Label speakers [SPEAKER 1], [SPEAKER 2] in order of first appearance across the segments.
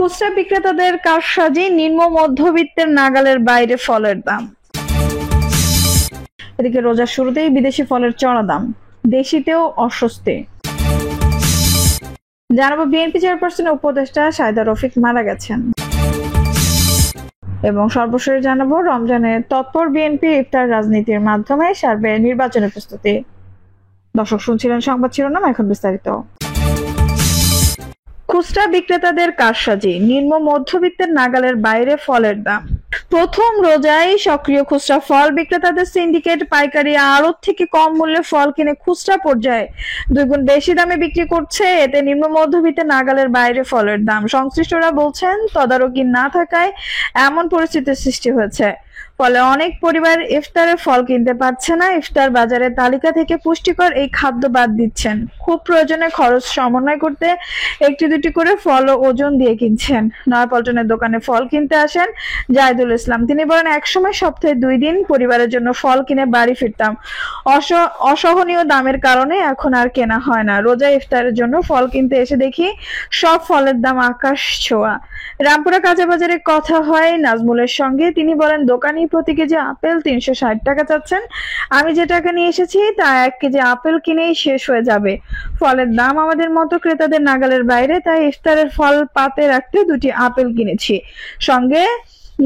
[SPEAKER 1] খুচরা বিক্রেতাদের কারসাজি, নিম্ন মধ্যবিত্তের নাগালের বাইরে ফলের দাম। এদিকে রোজার শুরুতেই বিদেশি ফলের চড়া দাম, দেশিতেও অস্বস্তি। জানাবো বিএনপি চেয়ারপারসন উপদেষ্টা সাইদা রফিক মারা গেছেন। এবং সর্বশেষ জানাবো রমজানে তৎপর বিএনপি ইফতার রাজনীতির মাধ্যমে সারবে নির্বাচনের প্রস্তুতি। দর্শক শুনছিলেন সংবাদ শিরোনাম, এখন বিস্তারিত। খুচরা বিক্রেতাদের কারসাজি, নিম্ন মধ্যবিত্তের নাগালের বাইরে ফলের দাম। প্রথম রোজায় সক্রিয় খুচরা ফল বিক্রেতাদের সিন্ডিকেট পাইকারি আড়ত থেকে কম মূল্যে ফল কিনে খুচরা পর্যায়ে 2 গুণ বেশি দামে বিক্রি করছে। এতে নিম্ন মধ্যবিত্তের নাগালের বাইরে ফলের দাম। সংশ্লিষ্টরা বলছেন, তদারকি না থাকায় এমন পরিস্থিতির সৃষ্টি হয়েছে। ফলে অনেক পরিবার ইফতারে ফল কিনতে পারছে না। ইফতার বাজারের তালিকা থেকে পুষ্টিকর এই খাদ্য বাদ দিচ্ছেন। খুব প্রয়োজনে খরচ সমন্বয় করতে 1-2টি করে ফল ও ওজন দিয়ে কিনছেন। নয়াপল্টনের দোকানে ফল কিনতে আসেন জাহিদুল ইসলাম। তিনি বলেন, একসময় সপ্তাহে 2 দিন পরিবারের জন্য ফল কিনে বাড়ি ফিরতাম। অসহনীয় দামের কারণে এখন আর কেনা হয় না। রোজা ইফতারের জন্য ফল কিনতে এসে দেখি সব ফলের দাম আকাশ ছোঁয়া। রামপুরা কাঁচাবাজারে কথা হয় নাজমুলের সঙ্গে। তিনি বলেন, দোকানি প্রতি কেজি আপেল 360 টাকা চাচ্ছেন। আমি যে টাকা নিয়ে এসেছি তা 1 কেজি আপেল কিনেই শেষ হয়ে যাবে। ফলের দাম আমাদের মতো ক্রেতাদের নাগালের বাইরে, তাই ইফতারের ফল পাতে রাখতে 2টি আপেল কিনেছি, সঙ্গে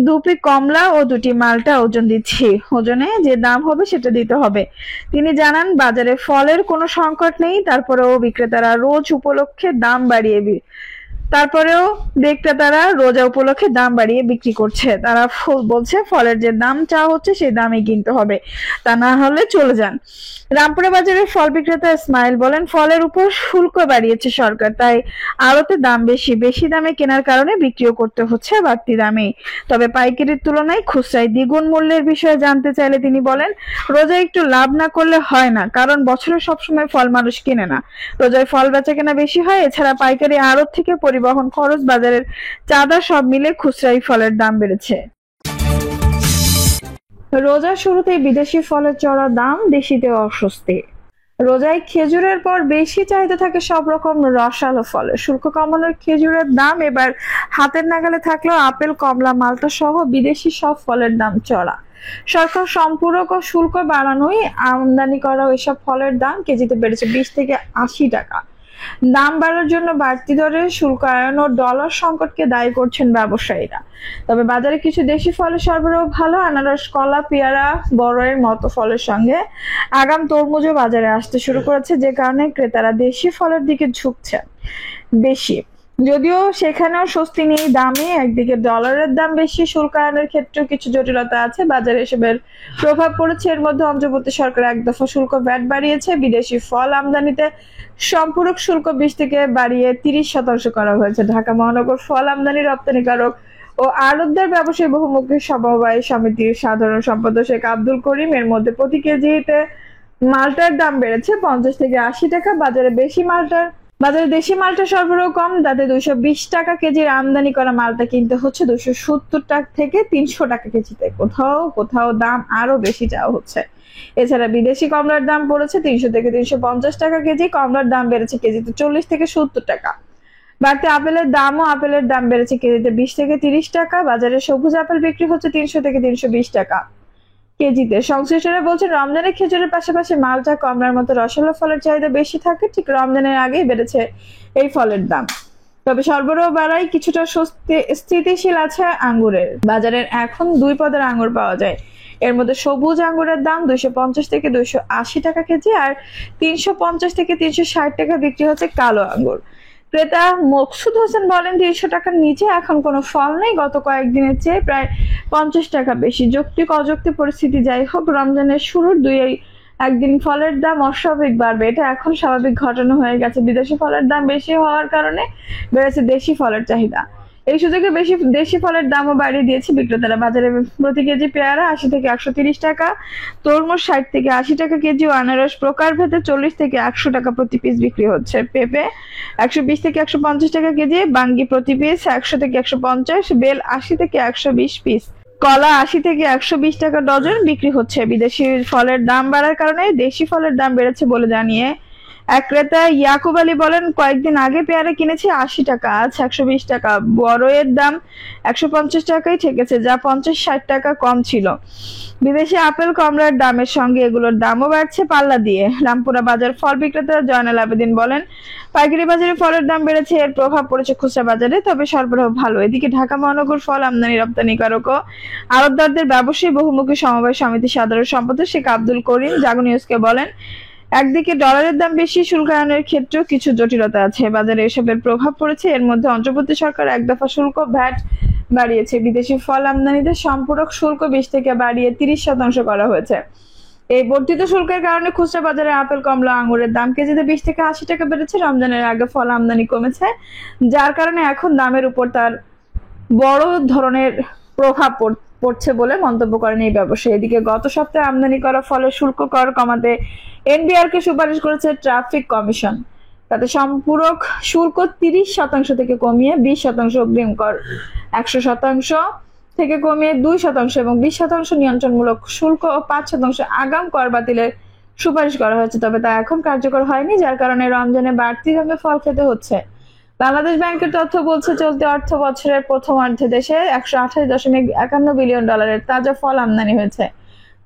[SPEAKER 1] 2 পিস কমলা ও 2টি মালটা ওজন দিচ্ছি। ওজনে যে দাম হবে সেটা দিতে হবে। তিনি জানান, বাজারে ফলের কোনো সংকট নেই, তারপরেও বিক্রেতারা রোজা উপলক্ষে দাম বাড়িয়ে বিক্রি করছে। তারা বলছে, ফলের যে দাম চাওয়া হচ্ছে সেই দামে কিনতে হবে, তা না হলে চলে যান। রামপুরা বাজারের ফল বিক্রেতা ইসমাইল বলেন, ফলের উপর শুল্ক বাড়িয়েছে সরকার, তাই আড়তে দাম বেশি দামে কেনার কারণে বিক্রিও করতে হচ্ছে বাড়তি দামে। তবে পাইকারির তুলনায় খুচরায় দ্বিগুণ মূল্যের বিষয়ে জানতে চাইলে তিনি বলেন, রোজায় একটু লাভ না করলে হয় না, কারণ বছরে সবসময় ফল মানুষ কিনে না। রোজায় ফল বেচা কেনা বেশি হয়। এছাড়া পাইকারি আড়ত থেকে পরিবহন খরচ, বাজারের চাঁদা সব মিলে খুচরাই ফলের দাম বেড়েছে। রোজার শুরুতেই বিদেশি ফলের চড়া দাম, দেশিতেও অস্বস্তি। রোজায় খেজুরের পর বেশি চাহিদা থাকে সব রকম রসালো ফলের। শুল্ক কমানোর খেজুরের দাম এবার হাতের নাগালে থাকলেও আপেল, কমলা, মালটা সহ বিদেশি সব ফলের দাম চড়া। সরকার সম্পূরক ও শুল্ক বাড়ানোয় আমদানি করা এসব ফলের দাম কেজিতে বেড়েছে 20 থেকে 80 টাকা। দাম বাড়ার জন্য বাড়তি দরে শুল্ক আরোপ ও ডলার সংকটকে দায়ী করছেন ব্যবসায়ীরা। তবে বাজারে কিছু দেশি ফলের সরবরাহ ভালো। আনারস, কলা, পেয়ারা, বড়ইয়ের মতো ফলের সঙ্গে আগাম তরমুজও বাজারে আসতে শুরু করেছে, যে কারণে ক্রেতারা দেশি ফলের দিকে ঝুঁকছেন বেশি। যদিও সেখানেও স্বস্তি নেই দামে। একদিকে ডলারের দাম বেশি, শুল্ক আইনের ক্ষেত্রেও কিছু জটিলতা আছে। বাজারে এসবের প্রভাব পড়েছে। এর মধ্যে অন্তর্বর্তী সরকার 1 দফা শুল্ক ভ্যাট বাড়িয়েছে। বিদেশি ফল আমদানিতে সম্পূরক শুল্ক 20 থেকে বাড়িয়ে 30% করা হয়েছে। ঢাকা মহানগর ফল আমদানি রপ্তানিকারক ও আড়তদার ব্যবসায়ী বহুমুখী সমবায় সমিতির সাধারণ সম্পাদক শেখ আব্দুল করিম এর মধ্যে প্রতি কেজিতে মালটার দাম বেড়েছে 50 থেকে 80 টাকা। বাজারে দেশি মালটা সরবরাহ কম, তাতে 220 টাকা কেজির আমদানি করা মালটা কিনতে হচ্ছে 270 টাকা থেকে 300 টাকা কেজিতে। কোথাও দাম আরো বেশি চাওয়া হচ্ছে। এছাড়া বিদেশি কমলার দাম পড়েছে 300 থেকে 350 টাকা কেজি। কমলার দাম বেড়েছে কেজিতে 40 থেকে 70 টাকা। বাড়তি আপেলের দাম বেড়েছে কেজিতে 20 থেকে 30 টাকা। বাজারে সবুজ আপেল বিক্রি হচ্ছে 300 থেকে 320 টাকা কেজিতে। সংশ্লিষ্টরা বলছেন, রমজানের খেজুরের পাশাপাশি মালটা, কমলার মতো রসালো ফলের চাহিদা বেশি থাকে। ঠিক রমজানের আগেই বেড়েছে এই ফলের দাম। তবে সরবরাহ বাড়ায় কিছুটা স্থিতিশীল আছে আঙ্গুরের। বাজারের এখন 2 পদের আঙ্গুর পাওয়া যায়। এর মধ্যে সবুজ আঙ্গুরের দাম 250 থেকে 280 টাকা কেজি, আর 350 থেকে 360 টাকা বিক্রি হচ্ছে কালো আঙ্গুর। ক্রেতা মকসুদ হোসেন বলেন, 300 টাকার নিচে এখন কোনো ফল নেই। গত কয়েকদিনের চেয়ে প্রায় 50 টাকা বেশি। যৌক্তিক অযৌক্তিক পরিস্থিতি যাই হোক, রমজানের শুরুর 2-1 দিন ফলের দাম অস্বাভাবিক বাড়বে, এটা এখন স্বাভাবিক ঘটনা হয়ে গেছে। বিদেশি ফলের দাম বেশি হওয়ার কারণে বেড়েছে দেশি ফলের চাহিদা। এই সুযোগে দেশি ফলের দামও বাড়িয়ে দিয়েছে বিক্রেতারা। বাজারে প্রতি কেজি পেয়ারা 80 থেকে 130 টাকা, তরমুজ 60 থেকে 80 টাকা কেজি ও আনারস প্রকারভেদে 40 থেকে 100 টাকা প্রতি পিস বিক্রি হচ্ছে। পেঁপে 120 থেকে 150 টাকা কেজি, বাঙ্গি প্রতি পিস 100 থেকে 150, বেল 80 থেকে 120 পিস, কলা 80 থেকে 120 টাকা ডজন বিক্রি হচ্ছে। বিদেশি ফলের দাম বাড়ার কারণে দেশি ফলের দাম বেড়েছে বলে জানিয়ে এক ক্রেতা ইয়াকুব আলী বলেন, কয়েকদিন আগে পেয়ারা কিনেছি 80 টাকা, আজ 120 টাকা। বড়ইয়ের দাম 150 টাকাই ঠেকেছে, যা 50-60 টাকা কম ছিল। বিদেশি আপেল কমলার দামের সঙ্গে এগুলোর দামও বাড়ছে পাল্লা দিয়ে। রামপুরা বাজার ফল বিক্রেতা জয়নাল আবেদিন বলেন, পাইকারি বাজারে ফলের দাম বেড়েছে, এর প্রভাব পড়েছে খুচরা বাজারে, তবে সরবরাহ ভালো। এদিকে ঢাকা মহানগর ফল আমদানি রপ্তানিকারক ও আড়তদারদের ব্যবসায়ী বহুমুখী সমবায় সমিতির সাধারণ সম্পাদক শেখ আব্দুল করিম জাগো নিউজকে বলেন, একদিকে ডলারের দাম বেশি, শুল্কায়নের ক্ষেত্রেও কিছু জটিলতা আছে। বাজারে এসবের প্রভাব পড়েছে। এর মধ্যে অন্তর্বর্তী সরকার এক দফা শুল্ক ভ্যাট বাড়িয়েছে। বিদেশি ফল আমদানিতে সম্পূরক শুল্ক 20 থেকে বাড়িয়ে 30% করা হয়েছে। এই বর্ধিত শুল্কের কারণে খুচরা বাজারে আপেল, কমলা, আঙুরের দাম কেজিতে 20 থেকে 80 টাকা বেড়েছে। রমজানের আগে ফল আমদানি কমেছে, যার কারণে এখন দামের উপর তার বড় ধরনের প্রভাব পড়ছে বলে মন্তব্য করেন এই ব্যবসায়ী। এদিকে গত সপ্তাহে আমদানি করা ফলের শুল্ক কর কমাতে এনবিআরকে সুপারিশ করেছে ট্রাফিক কমিশন। তাতে সম্পূরক শুল্ক 30% থেকে কমিয়ে 20%, অগ্রিম কর 100% থেকে কমিয়ে 2% এবং 20% নিয়ন্ত্রণমূলক শুল্ক ও 5% আগাম কর বাতিলের সুপারিশ করা হয়েছে। তবে তা এখন কার্যকর হয়নি, যার কারণে রমজানে বাড়তি দামে ফল খেতে হচ্ছে। বাংলাদেশ ব্যাংকের তথ্য বলছে, চলতি অর্থ বছরের প্রথমার্ধে দেশে 128.51 বিলিয়ন ডলারের তাজা ফল আমদানি হয়েছে।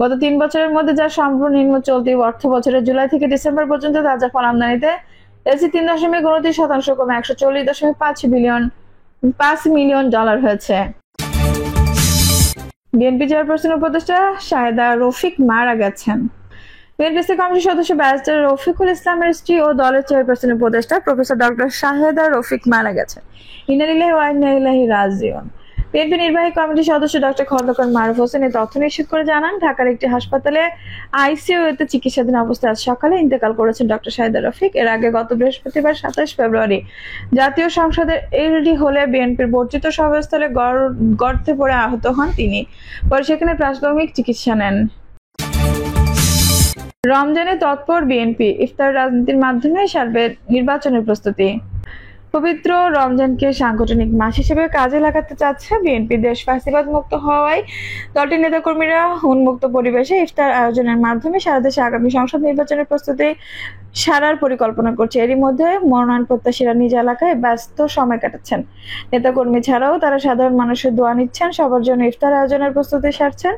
[SPEAKER 1] গত 3 বছরের মধ্যে, যার সর্বনিম্ন চলতি অর্থ বছরের জুলাই থেকে ডিসেম্বর পর্যন্ত তাজা ফল আমদানিতে এসি 3.29% কমে 140.5 মিলিয়ন ডলার হয়েছে। বিএনপি চেয়ারপারসন উপদেষ্টা শাহেদা রফিক মারা গেছেন। বিএনপিসি কমিটির সদস্য ব্যারিস্টার রফিকুল ইসলামের স্ত্রী ও দলের চেয়ারপারসন উপদেষ্টা প্রফেসর ডক্টর শাহেদা রফিক মারা গেছেন। ইন্না লিল্লাহি ওয়া ইন্না ইলাইহি রাজিউন। বিএনপি নির্বাহী কমিটির সদস্য ডক্টর খন্দকার মারুফ হোসেন এই তথ্য নিশ্চিত করে জানান, ঢাকার একটি হাসপাতালে আইসিইউতে চিকিৎসাধীন অবস্থায় আজ সকালে ইন্তেকাল করেছেন ডক্টর শাহেদা রফিক। এর আগে গত বৃহস্পতিবার 27 ফেব্রুয়ারি জাতীয় সংসদের এলডি হলে বিএনপির বর্ধিত সভাস্থলে গর্তে পড়ে আহত হন তিনি। পরে সেখানে প্রাথমিক চিকিৎসা নেন। রমজানে তৎপর বিএনপি, ইফতার রাজনীতির মাধ্যমে সারবে নির্বাচনের প্রস্তুতি। পবিত্র রমজানকে সাংগঠনিক মাস হিসেবে কাজে লাগাতে চাচ্ছে বিএনপি। দেশ ফ্যাসিবাদ মুক্ত হওয়ায় দলটির নেতাকর্মীরা উন্মুক্ত পরিবেশে ইফতার আয়োজনের মাধ্যমে সারা দেশে আগামী সংসদ নির্বাচনের প্রস্তুতি সারার পরিকল্পনা করছে। এরই মধ্যে মনোনয়ন প্রত্যাশীরা নিজ এলাকায় ব্যস্ত সময় কাটাচ্ছেন। নেতাকর্মী ছাড়াও তারা সাধারণ মানুষের দোয়া নিচ্ছেন, সবার জন্য ইফতার আয়োজনের প্রস্তুতি সারছেন।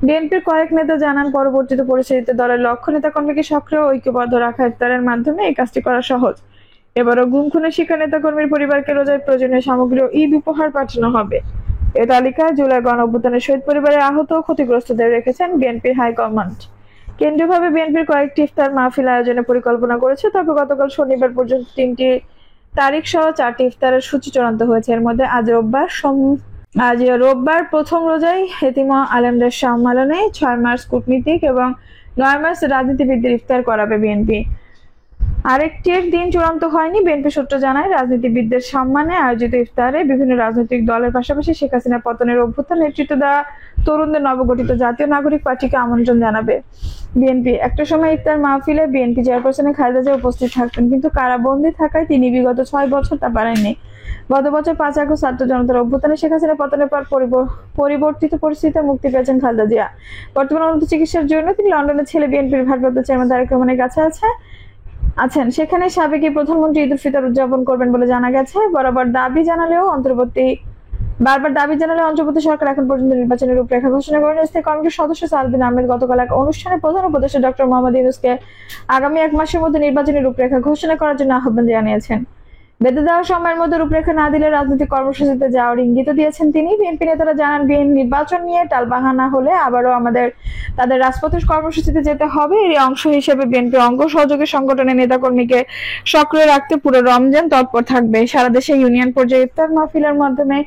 [SPEAKER 1] বিএনপির কয়েক নেতা জানান, পরবর্তী পরিস্থিতিতে দলের লক্ষ্য নেতাকর্মীকে সক্রিয় ঐক্যবদ্ধ রাখা, ইফতারের মাধ্যমে এই কাজটি করা সহজ। এবারও গুম খুনের শিকার নেতাকর্মীর পরিবারকে রোজায় প্রয়োজনীয় সামগ্রী ও ঈদ উপহার পাঠানো হবে। এ তালিকায় জুলাই গণঅভ্যুত্থানের শহীদ পরিবারের আহত ও ক্ষতিগ্রস্তদের রেখেছেন বিএনপির হাইকমান্ড। কেন্দ্রীয়ভাবে বিএনপির কয়েকটি ইফতার মাহফিল আয়োজনের পরিকল্পনা করেছে, তবে গতকাল শনিবার পর্যন্ত 3টি তারিখ সহ 4টি ইফতারের সূচি চূড়ান্ত হয়েছে। এর মধ্যে আজ রোববার প্রথম রোজায় এতিম আলেমদের সম্মেলনে, 6 মার্চ কূটনীতিক এবং 9 মার্চ রাজনীতিবিদদের ইফতার করাবে বিএনপি। আরেকটির দিন চূড়ান্ত হয়নি। বিএনপি সূত্র জানায়, রাজনীতিবিদদের সম্মানে আয়োজিত ইফতারে বিভিন্ন রাজনৈতিক দলের পাশাপাশি শেখ হাসিনা পতনের অভ্যুত্থান নেতৃত্ব দেওয়া তরুণদের নবগঠিত জাতীয় নাগরিক পার্টিকে আমন্ত্রণ জানাবে বিএনপি। একটা সময় ইফতার মাহফিলে বিএনপি চেয়ারপারসন খালেদা জিয়া উপস্থিত থাকতেন, কিন্তু কারাবন্দী থাকায় তিনি বিগত 6 বছর তা পারেননি। গত বছর 5 আগস্ট ছাত্র জনতার অভ্যুত্থানে শেখ হাসিনা পতনের পর পরিবর্তিত পরিস্থিতিতে মুক্তি পেয়েছেন খালেদা জিয়া। বর্তমানে উন্নত চিকিৎসার জন্য তিনি লন্ডনের ছেলে বিএনপির ভারপ্রাপ্ত চেয়ারম্যান তারেক রহমানের কাছে আছেন। সেখানে সাবেক প্রধানমন্ত্রী ঈদ উল ফিতর উদযাপন করবেন বলে জানা গেছে। বারবার দাবি জানালেও অন্তর্বর্তী সরকার এখন পর্যন্ত নির্বাচনের রূপরেখা ঘোষণা করেন। স্থায়ী কমিটির সদস্য সালদিন আহমেদ গতকাল এক অনুষ্ঠানে প্রধান উপদেষ্টা ডক্টর মোহাম্মদ ইউনূসকে আগামী 1 মাসের মধ্যে নির্বাচনী রূপরেখা ঘোষণা করার জন্য আহ্বান জানিয়েছেন। বেঁধে দেওয়া সময়ের মধ্যে রূপরেখা না দিলে রাজনৈতিক কর্মসূচিতে যাওয়ার ইঙ্গিত দিয়েছেন তিনি। বিএনপি নেতারা জানান, নির্বাচন নিয়ে টালবাহানা হলে আবারও তাদের রাজপথের কর্মসূচিতে যেতে হবে। এর অংশ হিসেবে বিএনপি অঙ্গ সহযোগী সংগঠনের নেতাকর্মীকে সক্রিয় রাখতে পুরো রমজান তৎপর থাকবে। সারা দেশে ইউনিয়ন পর্যায়ে ইফতার মাহফিলের মাধ্যমে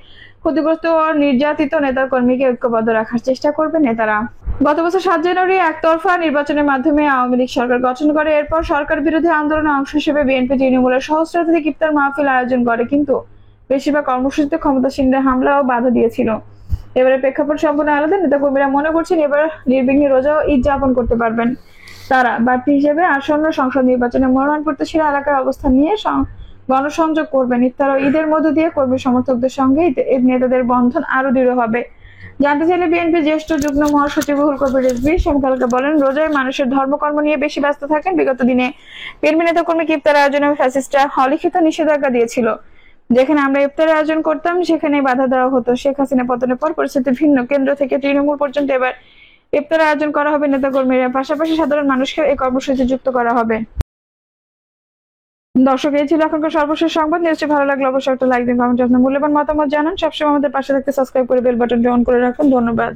[SPEAKER 1] ক্ষতিগ্রস্ত ও নির্যাতিত নেতাকর্মীকে ঐক্যবদ্ধ রাখার চেষ্টা করবে নেতারা। গত বছর 7 জানুয়ারি একতরফা নির্বাচনের মাধ্যমে আওয়ামী লীগ সরকার গঠন করে। এরপর সরকার বিরোধী আন্দোলনের অংশ হিসেবে বিএনপি তৃণমূলের সহস্রাধিক ইফতার মাহফিল আয়োজন করে, কিন্তু বেশিরভাগ কর্মসূচিতে ক্ষমতাসীনদের হামলা ও বাধা দিয়েছিল। এবারে প্রেক্ষাপট সম্পূর্ণ আলাদা। নেতাকর্মীরা মনে করছেন এবার নির্বিঘ্নে রোজা ও ঈদ যাপন করতে পারবেন তারা। বাড়তি হিসেবে আসন্ন সংসদ নির্বাচনে মনোনয়ন প্রত্যাশীরা এলাকার অবস্থান নিয়ে গণসংযোগ করবেন। ইফতার ও ঈদের মধ্য দিয়ে কর্মী সমর্থকদের সঙ্গে নেতাদের বন্ধন আরো দৃঢ় হবে। জানতে চাইলে বিএনপি জ্যেষ্ঠ যুগ্ম মহাসচিব রুহুল কবির রিজভী সমকালকে বলেন, রোজায় মানুষের ধর্মকর্ম নিয়ে বেশি ব্যস্ত থাকেন। বিগত দিনে বিএনপি নেতাকর্মীকে ইফতার আয়োজনে ফ্যাসিস্টরা অলিখিত নিষেধাজ্ঞা দিয়েছিল। যেখানে আমরা ইফতারের আয়োজন করতাম সেখানে বাধা দেওয়া হতো। শেখ হাসিনা পতনের পর পরিস্থিতি ভিন্ন। কেন্দ্র থেকে তৃণমূল পর্যন্ত এবার ইফতার আয়োজন করা হবে নেতাকর্মীরা, পাশাপাশি সাধারণ মানুষকেও এই কর্মসূচি যুক্ত করা হবে। দর্শক, এই ছিল এখনকার সর্বশেষ সংবাদ। নিউজটি ভালো লাগলে অবশ্যই একটা লাইক দিন, কমেন্ট আপনার মূল্যবান মতামত জানান। সবসময় আমাদের পাশে থাকতে সাবস্ক্রাইব করে বেল বাটনটি অন করে রাখুন। ধন্যবাদ।